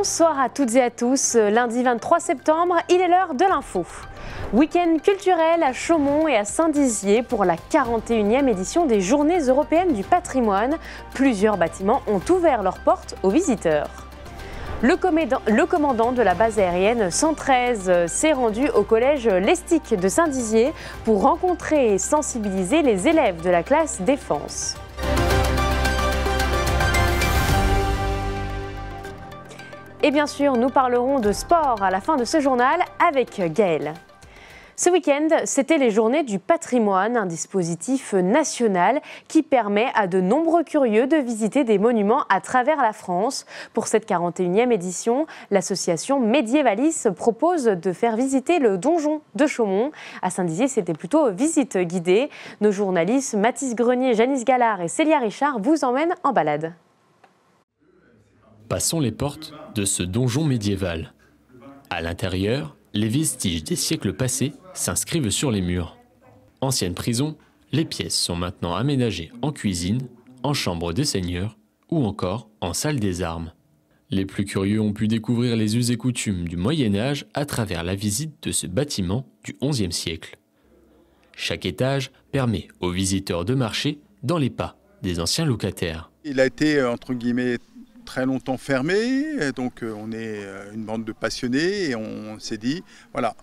Bonsoir à toutes et à tous. Lundi 23 septembre, il est l'heure de l'info. Week-end culturel à Chaumont et à Saint-Dizier pour la 41e édition des Journées européennes du patrimoine. Plusieurs bâtiments ont ouvert leurs portes aux visiteurs. Le commandant de la base aérienne 113 s'est rendu au collège Lestic de Saint-Dizier pour rencontrer et sensibiliser les élèves de la classe défense. Et bien sûr, nous parlerons de sport à la fin de ce journal avec Gaëlle. Ce week-end, c'était les Journées du patrimoine, un dispositif national qui permet à de nombreux curieux de visiter des monuments à travers la France. Pour cette 41e édition, l'association Médiévalis propose de faire visiter le donjon de Chaumont. À Saint-Dizier, c'était plutôt visite guidée. Nos journalistes Mathis Grenier, Janice Gallard et Célia Richard vous emmènent en balade. Passons les portes de ce donjon médiéval. À l'intérieur, les vestiges des siècles passés s'inscrivent sur les murs. Ancienne prison, les pièces sont maintenant aménagées en cuisine, en chambre des seigneurs ou encore en salle des armes. Les plus curieux ont pu découvrir les us et coutumes du Moyen-Âge à travers la visite de ce bâtiment du XIe siècle. Chaque étage permet aux visiteurs de marcher dans les pas des anciens locataires. Il a été, entre guillemets, très longtemps fermé, donc on est une bande de passionnés et on s'est dit, voilà,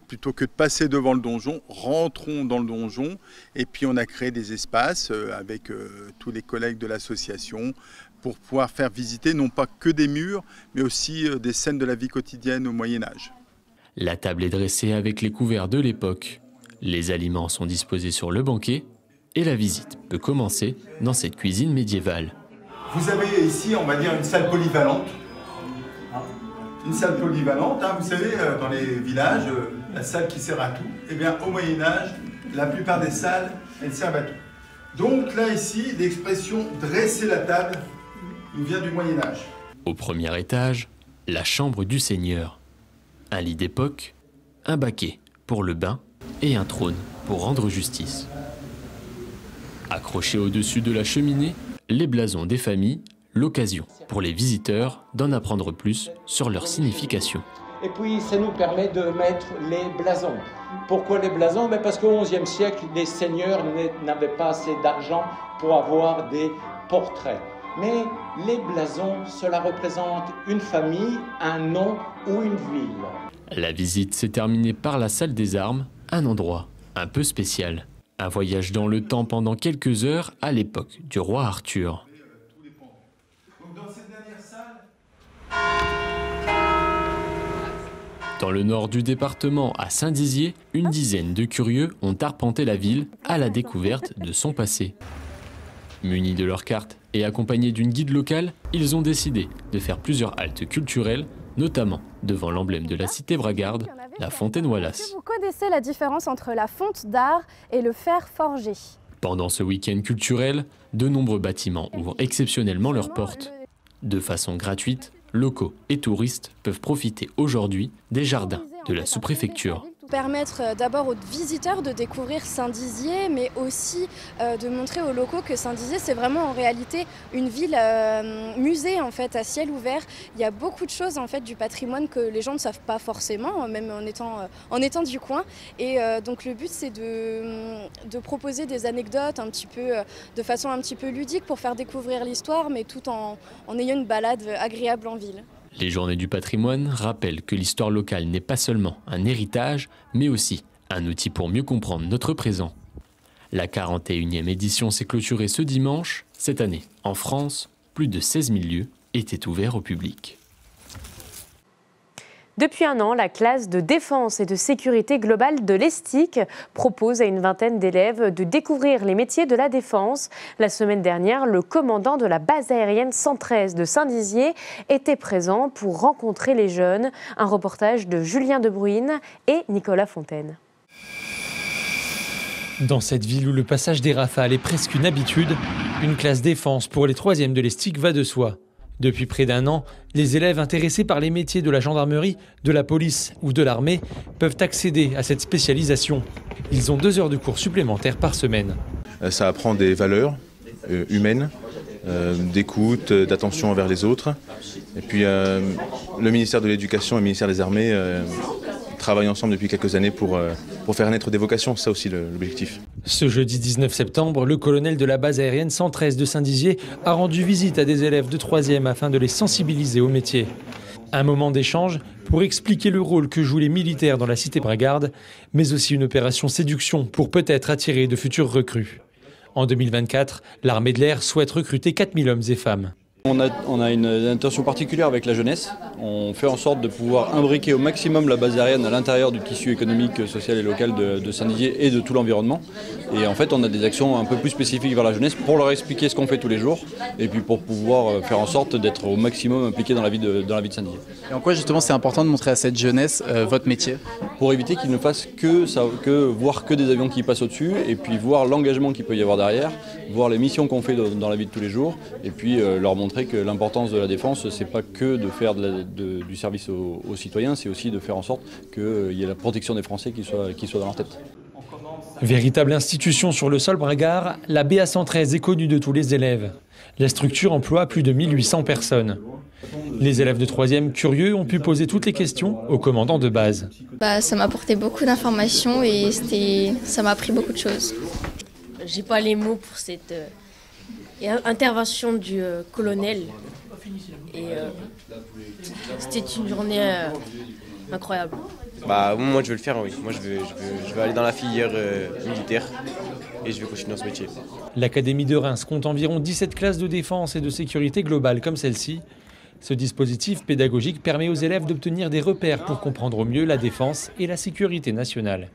plutôt que de passer devant le donjon, rentrons dans le donjon et puis on a créé des espaces avec tous les collègues de l'association pour pouvoir faire visiter non pas que des murs, mais aussi des scènes de la vie quotidienne au Moyen-Âge. La table est dressée avec les couverts de l'époque. Les aliments sont disposés sur le banquet et la visite peut commencer dans cette cuisine médiévale. Vous avez ici, on va dire, une salle polyvalente. Une salle polyvalente, vous savez, dans les villages, la salle qui sert à tout. Eh bien, au Moyen-Âge, la plupart des salles, elles servent à tout. Donc là, ici, l'expression « dresser la table » nous vient du Moyen-Âge. Au premier étage, la chambre du seigneur. Un lit d'époque, un baquet pour le bain et un trône pour rendre justice. Accrochés au-dessus de la cheminée, les blasons des familles, l'occasion pour les visiteurs d'en apprendre plus sur leur signification. Et puis ça nous permet de mettre les blasons. Pourquoi les blasons? Parce qu'au XIe siècle, les seigneurs n'avaient pas assez d'argent pour avoir des portraits. Mais les blasons, cela représente une famille, un nom ou une ville. La visite s'est terminée par la salle des armes, un endroit un peu spécial. Un voyage dans le temps pendant quelques heures à l'époque du roi Arthur. Dans le nord du département, à Saint-Dizier, une dizaine de curieux ont arpenté la ville à la découverte de son passé. Munis de leurs cartes et accompagnés d'une guide locale, ils ont décidé de faire plusieurs haltes culturelles, notamment devant l'emblème de la cité bragarde, la Fontaine Wallace. Vous connaissez la différence entre la fonte d'art et le fer forgé? Pendant ce week-end culturel, de nombreux bâtiments ouvrent exceptionnellement leurs portes. De façon gratuite, locaux et touristes peuvent profiter aujourd'hui des jardins de la sous-préfecture. Permettre d'abord aux visiteurs de découvrir Saint-Dizier, mais aussi de montrer aux locaux que Saint-Dizier, c'est vraiment en réalité une ville musée en fait, à ciel ouvert. Il y a beaucoup de choses en fait, du patrimoine que les gens ne savent pas forcément, même en étant du coin. Et donc le but, c'est de proposer des anecdotes de façon un petit peu ludique pour faire découvrir l'histoire, mais tout en ayant une balade agréable en ville. Les Journées du patrimoine rappellent que l'histoire locale n'est pas seulement un héritage, mais aussi un outil pour mieux comprendre notre présent. La 41e édition s'est clôturée ce dimanche. Cette année, en France, plus de 16 000 lieux étaient ouverts au public. Depuis un an, la classe de défense et de sécurité globale de l'Estic propose à une vingtaine d'élèves de découvrir les métiers de la défense. La semaine dernière, le commandant de la base aérienne 113 de Saint-Dizier était présent pour rencontrer les jeunes. Un reportage de Julien De Bruyne et Nicolas Fontaine. Dans cette ville où le passage des rafales est presque une habitude, une classe défense pour les 3e de l'Estic va de soi. Depuis près d'un an, les élèves intéressés par les métiers de la gendarmerie, de la police ou de l'armée peuvent accéder à cette spécialisation. Ils ont 2 heures de cours supplémentaires par semaine. Ça apprend des valeurs humaines, d'écoute, d'attention envers les autres. Et puis le ministère de l'Éducation et le ministère des Armées travaillent ensemble depuis quelques années pour faire naître des vocations, c'est ça aussi l'objectif. Ce jeudi 19 septembre, le colonel de la base aérienne 113 de Saint-Dizier a rendu visite à des élèves de 3e afin de les sensibiliser au métier. Un moment d'échange pour expliquer le rôle que jouent les militaires dans la cité bragarde, mais aussi une opération séduction pour peut-être attirer de futurs recrues. En 2024, l'armée de l'air souhaite recruter 4000 hommes et femmes. On a une intention particulière avec la jeunesse. On fait en sorte de pouvoir imbriquer au maximum la base aérienne à l'intérieur du tissu économique, social et local de Saint-Dizier et de tout l'environnement. Et en fait, on a des actions un peu plus spécifiques vers la jeunesse pour leur expliquer ce qu'on fait tous les jours et puis pour pouvoir faire en sorte d'être au maximum impliqués dans la vie de Saint-Dizier. Et en quoi justement c'est important de montrer à cette jeunesse votre métier? Pour éviter qu'ils ne fassent que voir que des avions qui passent au-dessus et puis voir l'engagement qu'il peut y avoir derrière, voir les missions qu'on fait dans la vie de tous les jours et puis leur montrer que l'importance de la défense, c'est pas que de faire du service aux citoyens, c'est aussi de faire en sorte qu'il y ait la protection des Français qui soit dans leur tête. Véritable institution sur le sol bragard, la BA113 est connue de tous les élèves. La structure emploie plus de 1800 personnes. Les élèves de 3e curieux ont pu poser toutes les questions au commandant de base. Ça m'a apporté beaucoup d'informations et ça m'a appris beaucoup de choses. J'ai pas les mots pour cette intervention du colonel. Et c'était une journée incroyable. Moi je veux le faire, oui. Moi je vais aller dans la filière militaire et je vais continuer dans ce métier. L'Académie de Reims compte environ 17 classes de défense et de sécurité globale comme celle-ci. Ce dispositif pédagogique permet aux élèves d'obtenir des repères pour comprendre au mieux la défense et la sécurité nationale.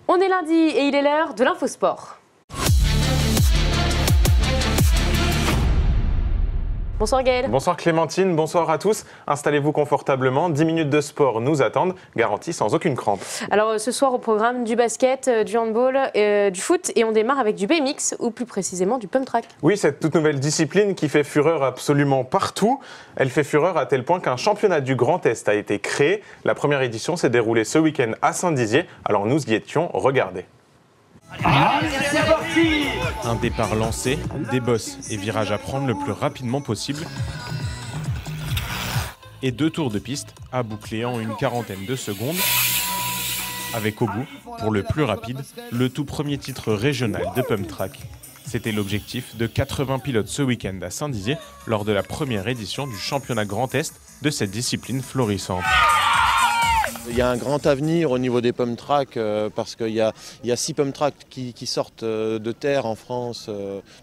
On est lundi et il est l'heure de l'Infosport. Bonsoir Gaël. Bonsoir Clémentine, bonsoir à tous. Installez-vous confortablement, 10 minutes de sport nous attendent, garantie sans aucune crampe. Alors ce soir au programme du basket, du handball, du foot et on démarre avec du BMX ou plus précisément du pump track. Oui, cette toute nouvelle discipline qui fait fureur absolument partout. Elle fait fureur à tel point qu'un championnat du Grand Est a été créé. La première édition s'est déroulée ce week-end à Saint-Dizier. Alors nous y étions, regardez. C'est parti! Un départ lancé, des bosses et virages à prendre le plus rapidement possible. Et 2 tours de piste à boucler en une quarantaine de secondes. Avec au bout, pour le plus rapide, le tout premier titre régional de pump track. C'était l'objectif de 80 pilotes ce week-end à Saint-Dizier lors de la première édition du championnat Grand Est de cette discipline florissante. Il y a un grand avenir au niveau des pump track parce qu'il y a 6 pump track qui sortent de terre en France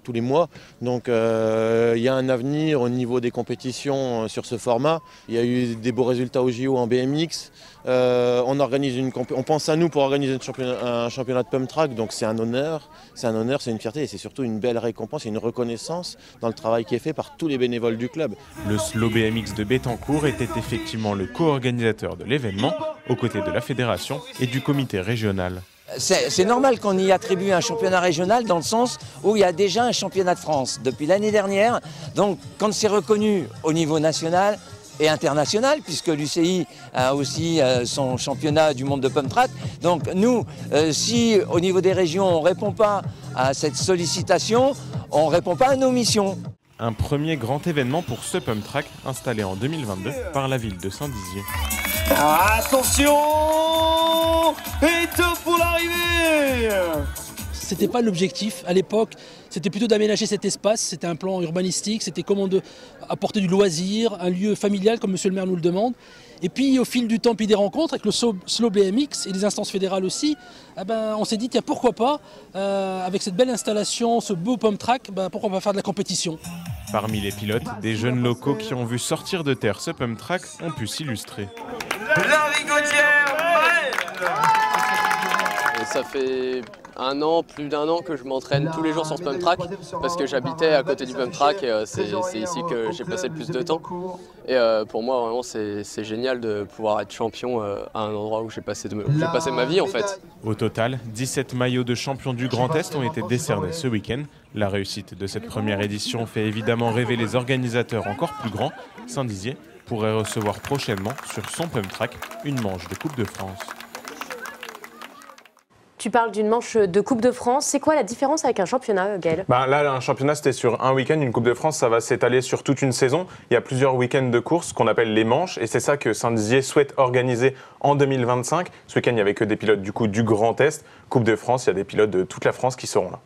tous les mois. Donc il y a un avenir au niveau des compétitions sur ce format. Il y a eu des beaux résultats au JO en BMX. On pense à nous pour organiser un championnat de pump track, donc c'est un honneur, c'est une fierté et c'est surtout une belle récompense et une reconnaissance dans le travail qui est fait par tous les bénévoles du club. Le Slow BMX de Bettencourt était effectivement le co-organisateur de l'événement, aux côtés de la fédération et du comité régional. C'est normal qu'on y attribue un championnat régional dans le sens où il y a déjà un championnat de France depuis l'année dernière. Donc quand c'est reconnu au niveau national et international, puisque l'UCI a aussi son championnat du monde de pump track. Donc nous, si au niveau des régions on ne répond pas à cette sollicitation, on ne répond pas à nos missions. Un premier grand événement pour ce pump track installé en 2022 par la ville de Saint-Dizier. Attention! Et tout pour l'arrivée! C'était pas l'objectif à l'époque, c'était plutôt d'aménager cet espace, c'était un plan urbanistique, c'était comment apporter du loisir, un lieu familial comme monsieur le maire nous le demande. Et puis au fil du temps, puis des rencontres avec le Slow BMX et les instances fédérales aussi, on s'est dit tiens pourquoi pas, avec cette belle installation, ce beau pump track, pourquoi pas faire de la compétition. Parmi les pilotes, des jeunes locaux qui ont vu sortir de terre ce pump track ont pu s'illustrer. La rigotière, ça fait plus d'un an que je m'entraîne tous les jours sur ce pump track parce que j'habitais à côté du pump track et c'est ici que j'ai passé le plus de temps. Et pour moi, vraiment, c'est génial de pouvoir être champion à un endroit où j'ai passé ma vie en fait. Au total, 17 maillots de champion du Grand Est ont été décernés ce week-end. La réussite de cette première édition fait évidemment rêver les organisateurs encore plus grands. Saint-Dizier pourrait recevoir prochainement sur son pump track une manche de Coupe de France. Tu parles d'une manche de Coupe de France. C'est quoi la différence avec un championnat, Gaël? Là, un championnat, c'était sur un week-end. Une Coupe de France, ça va s'étaler sur toute une saison. Il y a plusieurs week-ends de course qu'on appelle les manches. Et c'est ça que Saint-Dizier souhaite organiser en 2025. Ce week-end, il n'y avait que des pilotes du Grand Est. Coupe de France, il y a des pilotes de toute la France qui seront là.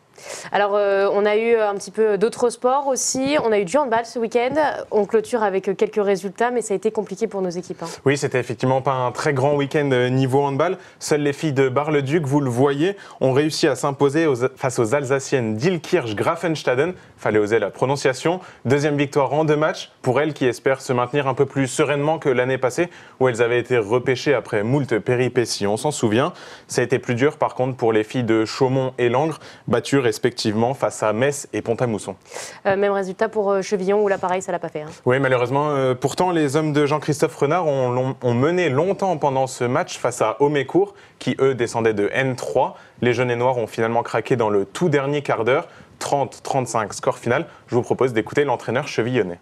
Alors, on a eu un petit peu d'autres sports aussi. On a eu du handball ce week-end. On clôture avec quelques résultats, mais ça a été compliqué pour nos équipes. Oui, c'était effectivement pas un très grand week-end niveau handball. Seules les filles de Bar-le-Duc, vous le voyez, ont réussi à s'imposer face aux Alsaciennes d'Ilkirch-Grafenstaden. Fallait oser la prononciation. Deuxième victoire en 2 matchs pour elles qui espèrent se maintenir un peu plus sereinement que l'année passée où elles avaient été repêchées après moult péripéties. On s'en souvient. Ça a été plus dur par contre pour les filles de Chaumont et Langres, battues respectivement face à Metz et Pont-à-Mousson. Même résultat pour Chevillon où là pareil ça l'a pas fait. Oui, malheureusement. Pourtant les hommes de Jean-Christophe Renard ont mené longtemps pendant ce match face à Homécourt qui eux descendaient de N3. Les jaunes et noirs ont finalement craqué dans le tout dernier quart d'heure. 30-35 score final. Je vous propose d'écouter l'entraîneur chevillonnais.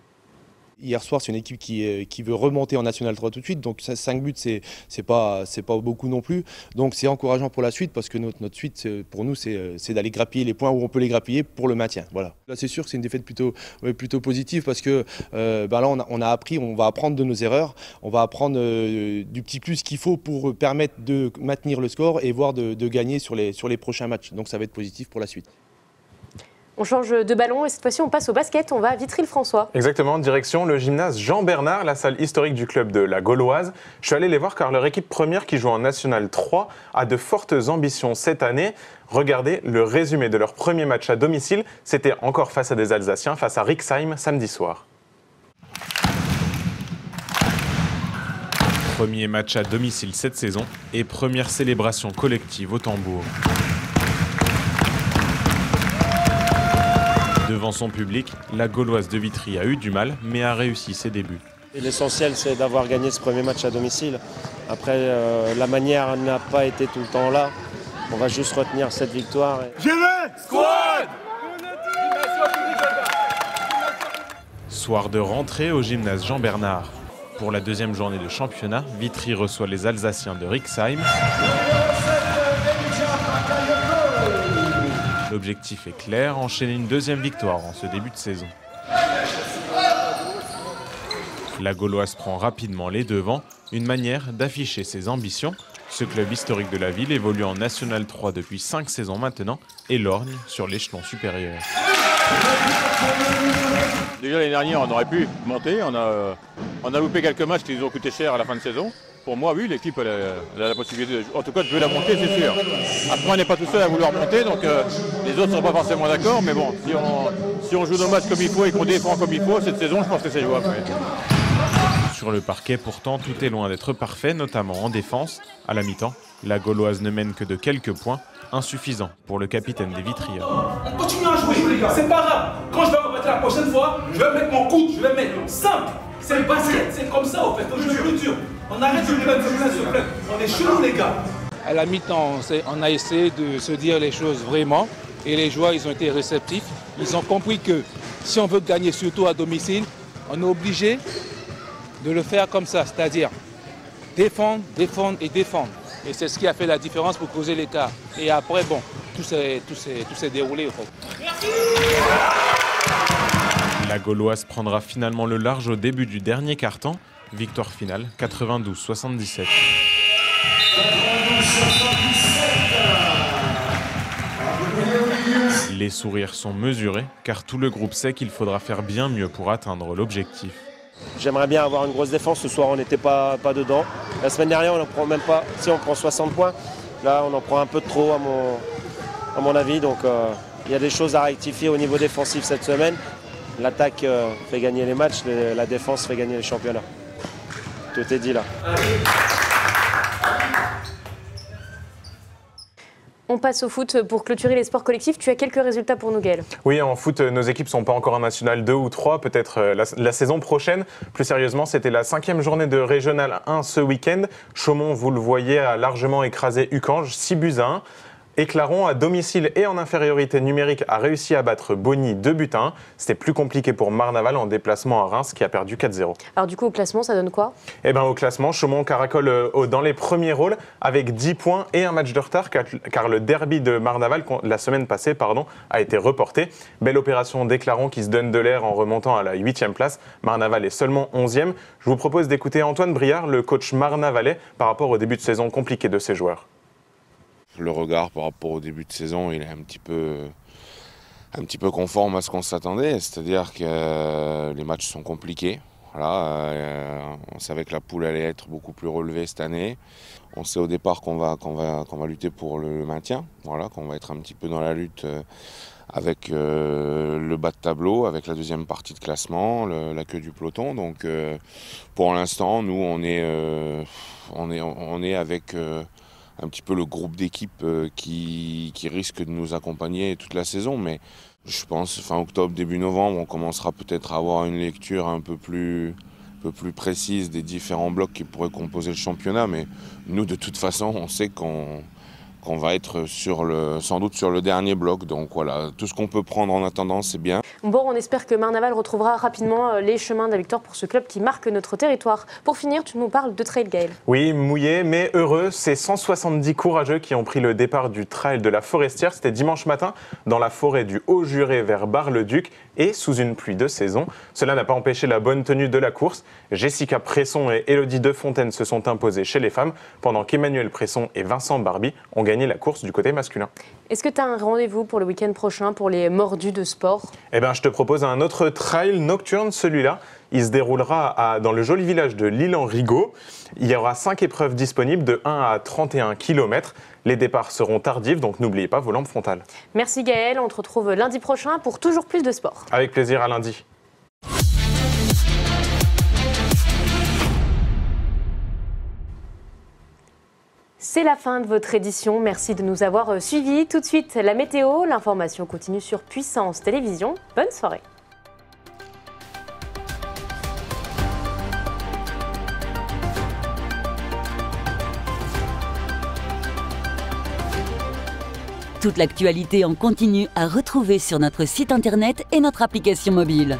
Hier soir, c'est une équipe qui veut remonter en National 3 tout de suite. Donc 5 buts, c'est pas beaucoup non plus. Donc c'est encourageant pour la suite parce que notre suite, pour nous, c'est d'aller grappiller les points où on peut les grappiller pour le maintien. Voilà. Là, c'est sûr que c'est une défaite plutôt positive parce que là, on a appris, on va apprendre de nos erreurs. On va apprendre du petit plus qu'il faut pour permettre de maintenir le score et voire de gagner sur les prochains matchs. Donc ça va être positif pour la suite. On change de ballon et cette fois-ci on passe au basket, on va à Vitry-le-François. Exactement, direction le gymnase Jean-Bernard, la salle historique du club de la Gauloise. Je suis allé les voir car leur équipe première qui joue en National 3 a de fortes ambitions cette année. Regardez le résumé de leur premier match à domicile, c'était encore face à des Alsaciens, face à Rixheim samedi soir. Premier match à domicile cette saison et première célébration collective au tambour. Devant son public, la Gauloise de Vitry a eu du mal, mais a réussi ses débuts. L'essentiel, c'est d'avoir gagné ce premier match à domicile. Après, la manière n'a pas été tout le temps là. On va juste retenir cette victoire. J'y vais, squad! Soir de rentrée au gymnase Jean-Bernard. Pour la deuxième journée de championnat, Vitry reçoit les Alsaciens de Rixheim. L'objectif est clair, enchaîner une deuxième victoire en ce début de saison. La Gauloise prend rapidement les devants, une manière d'afficher ses ambitions. Ce club historique de la ville évolue en National 3 depuis 5 saisons maintenant et lorgne sur l'échelon supérieur. Déjà l'année dernière, on aurait pu monter. On a loupé quelques matchs qui nous ont coûté cher à la fin de saison. Pour moi, oui, l'équipe elle a la possibilité, en tout cas, de la monter, c'est sûr. Après, on n'est pas tout seul à vouloir monter, donc les autres ne sont pas forcément d'accord. Mais bon, si on joue nos matchs comme il faut et qu'on défend comme il faut, cette saison, je pense que c'est jouable. Sur le parquet, pourtant, tout est loin d'être parfait, notamment en défense. À la mi-temps, la Gauloise ne mène que de quelques points, insuffisant pour le capitaine des Vitrieurs. On continue à jouer, les gars, c'est pas grave. Quand je vais remettre la prochaine fois, je vais mettre mon coude, je vais mettre simple. C'est le basket, c'est comme ça, en fait. Faut jouer plus dur. On arrête de se plaindre. On est chez nous, les gars. À la mi-temps, on a essayé de se dire les choses vraiment. Et les joueurs, ils ont été réceptifs. Ils ont compris que si on veut gagner, surtout à domicile, on est obligé de le faire comme ça. C'est-à-dire défendre, défendre et défendre. Et c'est ce qui a fait la différence pour causer l'écart. Et après, bon, tout s'est déroulé. Merci. La Gauloise prendra finalement le large au début du dernier quart-temps. Victoire finale 92-77. Les sourires sont mesurés car tout le groupe sait qu'il faudra faire bien mieux pour atteindre l'objectif. J'aimerais bien avoir une grosse défense. Ce soir, on n'était pas dedans. La semaine dernière, on n'en prend même pas. Si on prend 60 points, là, on en prend un peu de trop à mon avis. Donc, il y a des choses à rectifier au niveau défensif cette semaine. L'attaque fait gagner les matchs, la défense fait gagner les championnats. Tout est dit là. On passe au foot pour clôturer les sports collectifs. Tu as quelques résultats pour nous, Gaël? Oui, en foot, nos équipes ne sont pas encore en National 2 ou 3, peut-être la saison prochaine. Plus sérieusement, c'était la 5e journée de Régional 1 ce week-end. Chaumont, vous le voyez, a largement écrasé Ucange, 6 buts à 1. Éclaron, à domicile et en infériorité numérique, a réussi à battre Bonny 2-1. C'était plus compliqué pour Marnaval en déplacement à Reims qui a perdu 4-0. Alors du coup, au classement, ça donne quoi? Eh bien, au classement, Chaumont caracole dans les premiers rôles avec 10 points et un match de retard car le derby de Marnaval la semaine passée a été reporté. Belle opération d'Éclaron qui se donne de l'air en remontant à la 8e place. Marnaval est seulement 11e. Je vous propose d'écouter Antoine Briard, le coach marnavalais, par rapport au début de saison compliqué de ses joueurs. Le regard par rapport au début de saison, il est un petit peu conforme à ce qu'on s'attendait, c'est-à-dire que les matchs sont compliqués. Voilà, on savait que la poule allait être beaucoup plus relevée cette année. On sait au départ qu'on va lutter pour le maintien, voilà, qu'on va être un petit peu dans la lutte avec le bas de tableau, avec la deuxième partie de classement, la queue du peloton. Donc pour l'instant, nous on est avec un petit peu le groupe d'équipes qui risque de nous accompagner toute la saison. Mais je pense fin octobre, début novembre, on commencera peut-être à avoir une lecture un peu plus précise des différents blocs qui pourraient composer le championnat. Mais nous, de toute façon, on sait qu'on va être sans doute sur le dernier bloc. Donc voilà, tout ce qu'on peut prendre en attendant, c'est bien. Bon, on espère que Marnaval retrouvera rapidement les chemins de la victoire pour ce club qui marque notre territoire. Pour finir, tu nous parles de trail, Gaël. Oui, mouillé mais heureux. C'est 170 courageux qui ont pris le départ du trail de la Forestière. C'était dimanche matin dans la forêt du Haut-Juré vers Bar-le-Duc et sous une pluie de saison. Cela n'a pas empêché la bonne tenue de la course. Jessica Presson et Élodie Defontaine se sont imposées chez les femmes pendant qu'Emmanuel Presson et Vincent Barbie ont gagné la course du côté masculin. Est-ce que tu as un rendez-vous pour le week-end prochain pour les mordus de sport? Eh bien, je te propose un autre trail nocturne, celui-là. Il se déroulera dans le joli village de l'Île-en-Rigaud. Il y aura 5 épreuves disponibles de 1 à 31 km. Les départs seront tardifs, donc n'oubliez pas vos lampes frontales. Merci Gaël, on te retrouve lundi prochain pour toujours plus de sport. Avec plaisir, à lundi. C'est la fin de votre édition. Merci de nous avoir suivis. Tout de suite, la météo. L'information continue sur Puissance Télévision. Bonne soirée. Toute l'actualité en continu à retrouver sur notre site internet et notre application mobile.